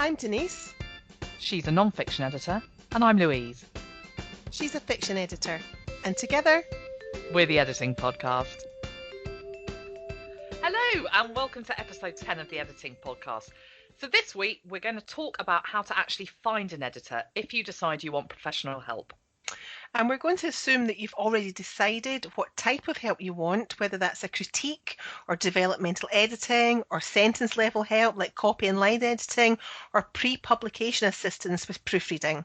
I'm Denise. She's a non-fiction editor, and I'm Louise. She's a fiction editor, and together we're the Editing Podcast. Hello, and welcome to episode 10 of the Editing Podcast. So this week, we're going to talk about how to actually find an editor if you decide you want professional help. And we're going to assume that you've already decided what type of help you want, whether that's a critique or developmental editing or sentence level help like copy and line editing or pre-publication assistance with proofreading.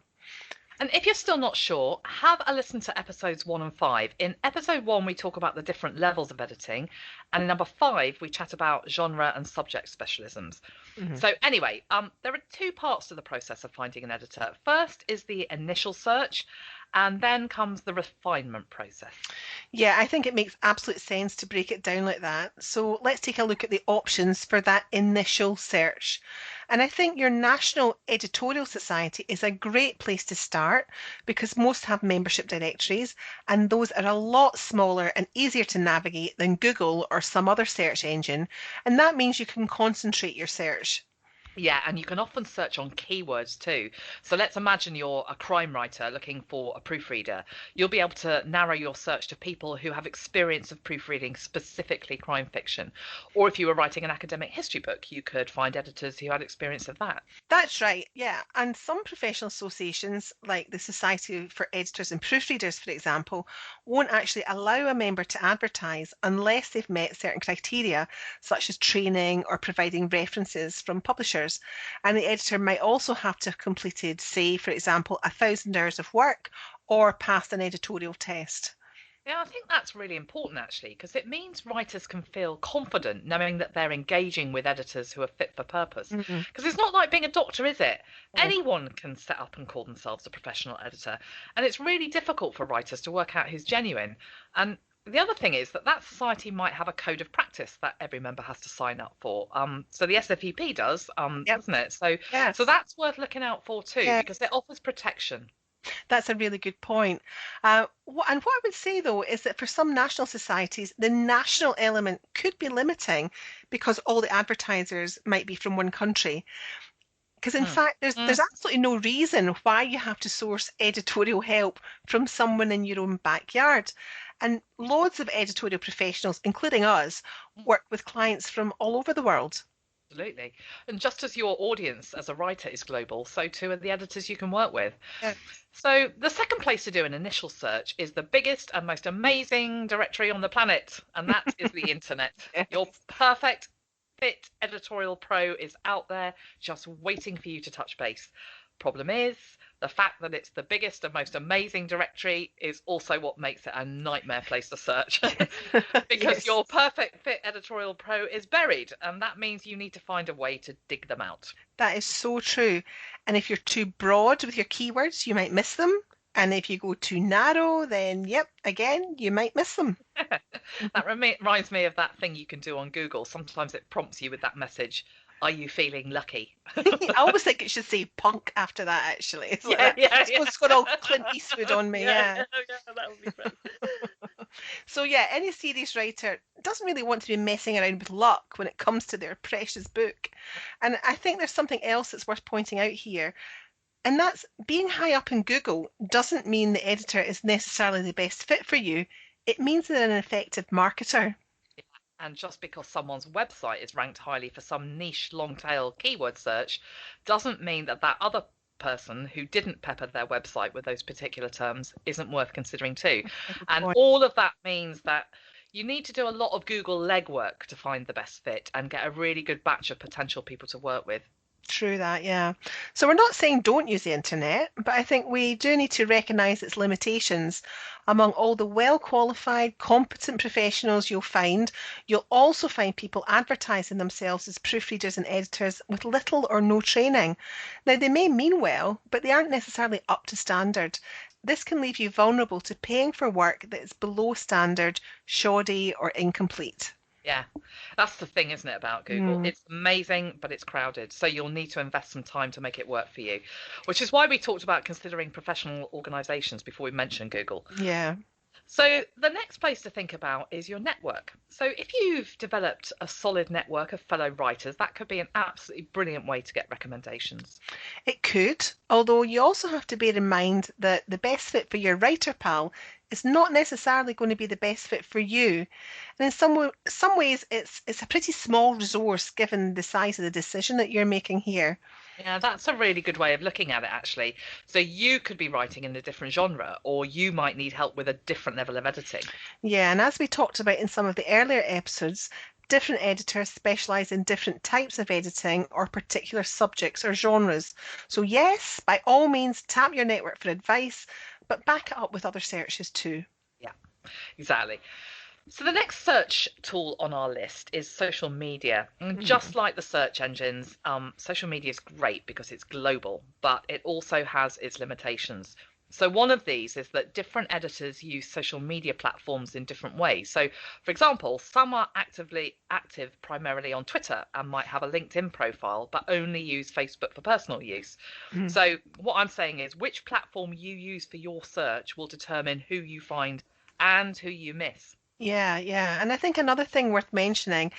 And if you're still not sure, have a listen to episodes 1 and 5. In episode 1, we talk about the different levels of editing. And in number 5, we chat about genre and subject specialisms. Mm-hmm. So anyway, there are two parts to the process of finding an editor. First is the initial search, and then comes the refinement process. Yeah, I think it makes absolute sense to break it down like that. So let's take a look at the options for that initial search. And I think your National Editorial Society is a great place to start because most have membership directories and those are a lot smaller and easier to navigate than Google or some other search engine. And that means you can concentrate your search. Yeah, and you can often search on keywords too. So let's imagine you're a crime writer looking for a proofreader. You'll be able to narrow your search to people who have experience of proofreading specifically crime fiction. Or if you were writing an academic history book, you could find editors who had experience of that. That's right, yeah. And some professional associations, like the Society for Editors and Proofreaders, for example, won't actually allow a member to advertise unless they've met certain criteria, such as training or providing references from publishers. And the editor might also have to have completed, say, for example, 1,000 hours of work or passed an editorial test. Yeah, I think that's really important actually, because it means writers can feel confident knowing that they're engaging with editors who are fit for purpose. Because it's not like being a doctor, is it? Anyone can set up and call themselves a professional editor. And it's really difficult for writers to work out who's genuine. And the other thing is that society might have a code of practice that every member has to sign up for. So the SFEP does, doesn't it? So that's worth looking out for too, because it offers protection. That's a really good point. And what I would say, though, is that for some national societies, the national element could be limiting because all the advertisers might be from one country. Because in fact, there's absolutely no reason why you have to source editorial help from someone in your own backyard. And loads of editorial professionals, including us, work with clients from all over the world. Absolutely. And just as your audience as a writer is global, so too are the editors you can work with. Yeah. So the second place to do an initial search is the biggest and most amazing directory on the planet, and that is the internet. Yes. Your perfect fit editorial pro is out there just waiting for you to touch base. Problem is, the fact that it's the biggest and most amazing directory is also what makes it a nightmare place to search. Because your perfect fit editorial pro is buried, and that means you need to find a way to dig them out. That is so true. And if you're too broad with your keywords, you might miss them. And if you go too narrow, then, again, you might miss them. That reminds me of that thing you can do on Google. Sometimes it prompts you with that message. Are you feeling lucky? I always think it should say punk after that, actually. It's got all Clint Eastwood on me, that would be great. So any serious writer doesn't really want to be messing around with luck when it comes to their precious book. And I think there's something else that's worth pointing out here. And that's being high up in Google doesn't mean the editor is necessarily the best fit for you. It means they're an effective marketer. And just because someone's website is ranked highly for some niche long-tail keyword search doesn't mean that that other person who didn't pepper their website with those particular terms isn't worth considering too. And all of that means that you need to do a lot of Google legwork to find the best fit and get a really good batch of potential people to work with. True that, yeah. So we're not saying don't use the internet, but I think we do need to recognise its limitations. Among all the well-qualified, competent professionals you'll also find people advertising themselves as proofreaders and editors with little or no training. Now, they may mean well, but they aren't necessarily up to standard. This can leave you vulnerable to paying for work that is below standard, shoddy or incomplete. Yeah, that's the thing, isn't it, about Google? It's amazing, but it's crowded. So you'll need to invest some time to make it work for you, which is why we talked about considering professional organisations before we mentioned Google. Yeah. So the next place to think about is your network. So if you've developed a solid network of fellow writers, that could be an absolutely brilliant way to get recommendations. It could, although you also have to bear in mind that the best fit for your writer pal is not necessarily going to be the best fit for you. And in some ways, it's a pretty small resource given the size of the decision that you're making here. Yeah, that's a really good way of looking at it, actually. So you could be writing in a different genre, or you might need help with a different level of editing. Yeah, and as we talked about in some of the earlier episodes, different editors specialize in different types of editing or particular subjects or genres. So, yes, by all means, tap your network for advice, but back it up with other searches too. Yeah, exactly. So the next search tool on our list is social media. And just Mhm. like the search engines, social media is great because it's global, but it also has its limitations. So one of these is that different editors use social media platforms in different ways. So, for example, some are actively active primarily on Twitter and might have a LinkedIn profile, but only use Facebook for personal use. Mhm. So what I'm saying is which platform you use for your search will determine who you find and who you miss. Yeah, yeah. And I think another thing worth mentioning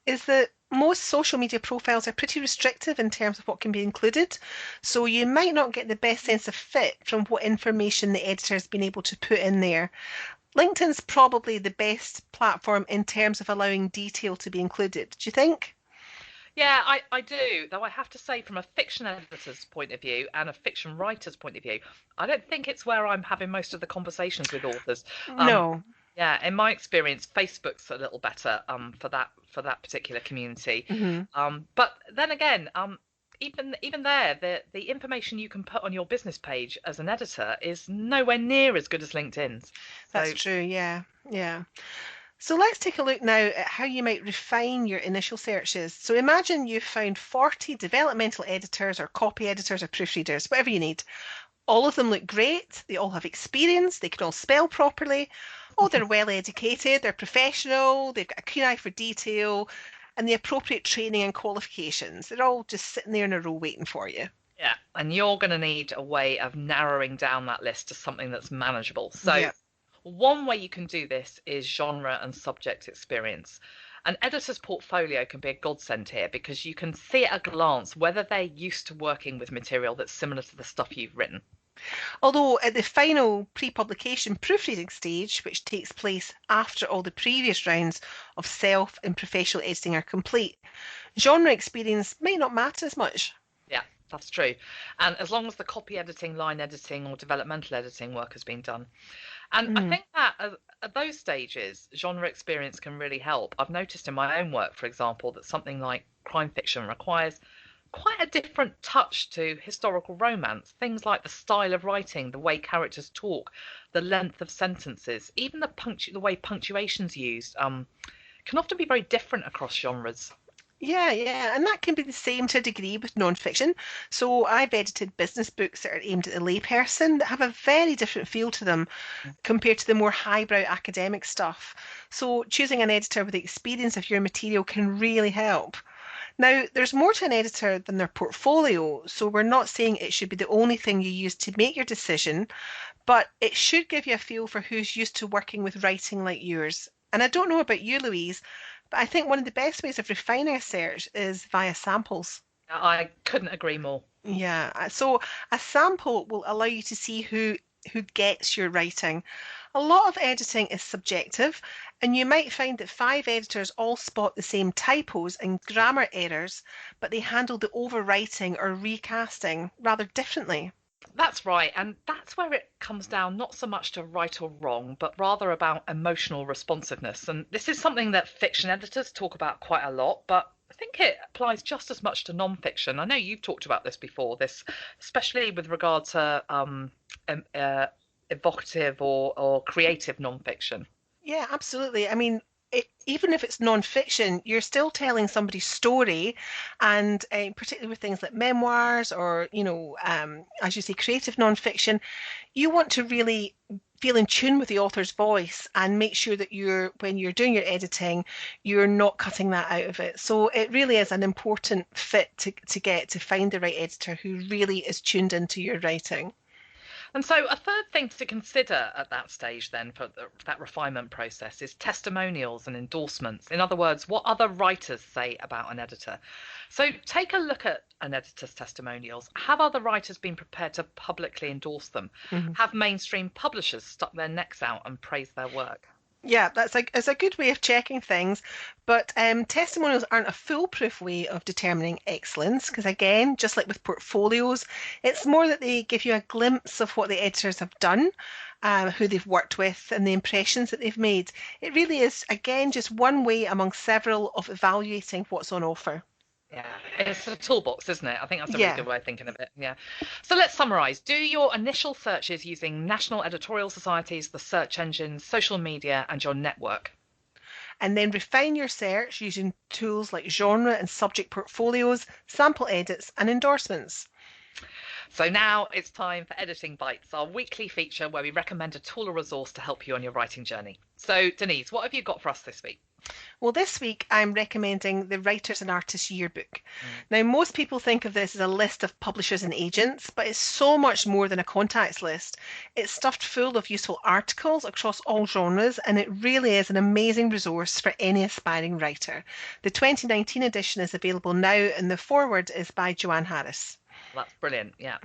is that most social media profiles are pretty restrictive in terms of what can be included. So you might not get the best sense of fit from what information the editor has been able to put in there. LinkedIn's probably the best platform in terms of allowing detail to be included. Do you think? Yeah, I do. Though I have to say, from a fiction editor's point of view and a fiction writer's point of view, I don't think it's where I'm having most of the conversations with authors. Um, No. yeah, in my experience, Facebook's a little better for that particular community. Hmm. But then again, even there, the information you can put on your business page as an editor is nowhere near as good as LinkedIn's. That's So true. Yeah. Yeah. So let's take a look now at how you might refine your initial searches. So imagine you've found 40 developmental editors or copy editors or proofreaders, whatever you need. All of them look great. They all have experience. They can all spell properly. Oh, they're well educated. They're professional. They've got a keen eye for detail and the appropriate training and qualifications. They're all just sitting there in a row waiting for you. yeah, and you're going to need a way of narrowing down that list to something that's manageable. So Yeah. one way you can do this is genre and subject experience. An editor's portfolio can be a godsend here because you can see at a glance whether they're used to working with material that's similar to the stuff you've written. Although at the final pre-publication proofreading stage, which takes place after all the previous rounds of self and professional editing are complete, genre experience might not matter as much. Yeah, that's true. And as long as the copy editing, line editing, or developmental editing work has been done. And I Mm. think that at those stages, genre experience can really help. I've noticed in my own work, for example, that something like crime fiction requires quite a different touch to historical romance. Things like the style of writing, the way characters talk, the length of sentences, even the way punctuation's used, can often be very different across genres. Yeah, yeah, and that can be the same to a degree with non-fiction. So I've edited business books that are aimed at the layperson that have a very different feel to them compared to the more highbrow academic stuff. So choosing an editor with the experience of your material can really help. Now, there's more to an editor than their portfolio, so we're not saying it should be the only thing you use to make your decision, but it should give you a feel for who's used to working with writing like yours. And I don't know about you, Louise, but I think one of the best ways of refining a search is via samples. I couldn't agree more. Yeah, so a sample will allow you to see who gets your writing. A lot of editing is subjective, and you might find that five editors all spot the same typos and grammar errors, but they handle the overwriting or recasting rather differently. That's right. And that's where it comes down not so much to right or wrong, but rather about emotional responsiveness. And this is something that fiction editors talk about quite a lot, but I think it applies just as much to non-fiction. I know you've talked about this before, this especially with regard to um, uh, evocative or creative non-fiction. Yeah, absolutely. I mean, even if it's non-fiction, you're still telling somebody's story, and particularly with things like memoirs or, as you say, creative non-fiction, you want to really feel in tune with the author's voice and make sure that when you're doing your editing, you're not cutting that out of it. So it really is an important fit to find the right editor who really is tuned into your writing. And so a third thing to consider at that stage then for that refinement process is testimonials and endorsements. In other words, what other writers say about an editor. So take a look at an editor's testimonials. Have other writers been prepared to publicly endorse them? Mhm. Have mainstream publishers stuck their necks out and praised their work? Yeah, it's a good way of checking things, but testimonials aren't a foolproof way of determining excellence because, again, just like with portfolios, it's more that they give you a glimpse of what the editors have done, who they've worked with, and the impressions that they've made. It really is, again, just one way among several of evaluating what's on offer. Yeah, it's a toolbox, isn't it? I think that's a really Yeah. good way of thinking of it. Yeah. So let's summarize. Do your initial searches using national editorial societies, the search engines, social media, and your network. And then refine your search using tools like genre and subject portfolios, sample edits, and endorsements. So now it's time for Editing Bites, our weekly feature where we recommend a tool or resource to help you on your writing journey. So, Denise, what have you got for us this week? Well, this week I'm recommending the Writers and Artists Yearbook. Now, most people think of this as a list of publishers and agents, but it's so much more than a contacts list. It's stuffed full of useful articles across all genres, and it really is an amazing resource for any aspiring writer. The 2019 edition is available now, and the foreword is by Joanne Harris. That's brilliant. Yeah.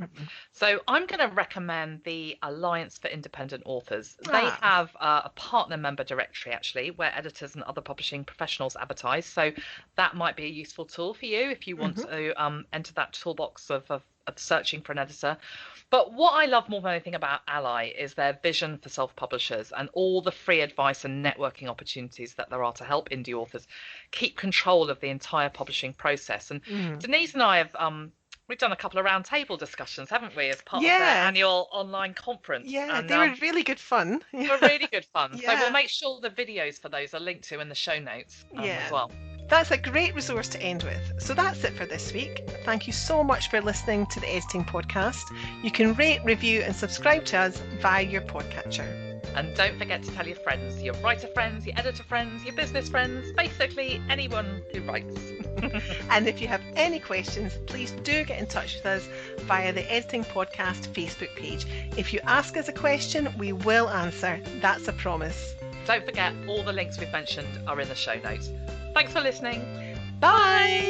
So I'm going to recommend the Alliance for Independent Authors. They have a partner member directory, actually, where editors and other publishing professionals advertise. So that might be a useful tool for you if you want to enter that toolbox of searching for an editor. But what I love more than anything about Ally is their vision for self-publishers and all the free advice and networking opportunities that there are to help indie authors keep control of the entire publishing process. And Denise and I have we've done a couple of roundtable discussions, haven't we, as part of their annual online conference? Yeah, and they were really good fun. They were really good fun. Yeah. So we'll make sure the videos for those are linked to in the show notes as well. That's a great resource to end with. So that's it for this week. Thank you so much for listening to the Editing Podcast. You can rate, review, and subscribe to us via your podcatcher. And don't forget to tell your friends, your writer friends, your editor friends, your business friends, basically anyone who writes. And if you have any questions, please do get in touch with us via the Editing Podcast Facebook page. If you ask us a question, we will answer. That's a promise. Don't forget, all the links we've mentioned are in the show notes. Thanks for listening. Bye!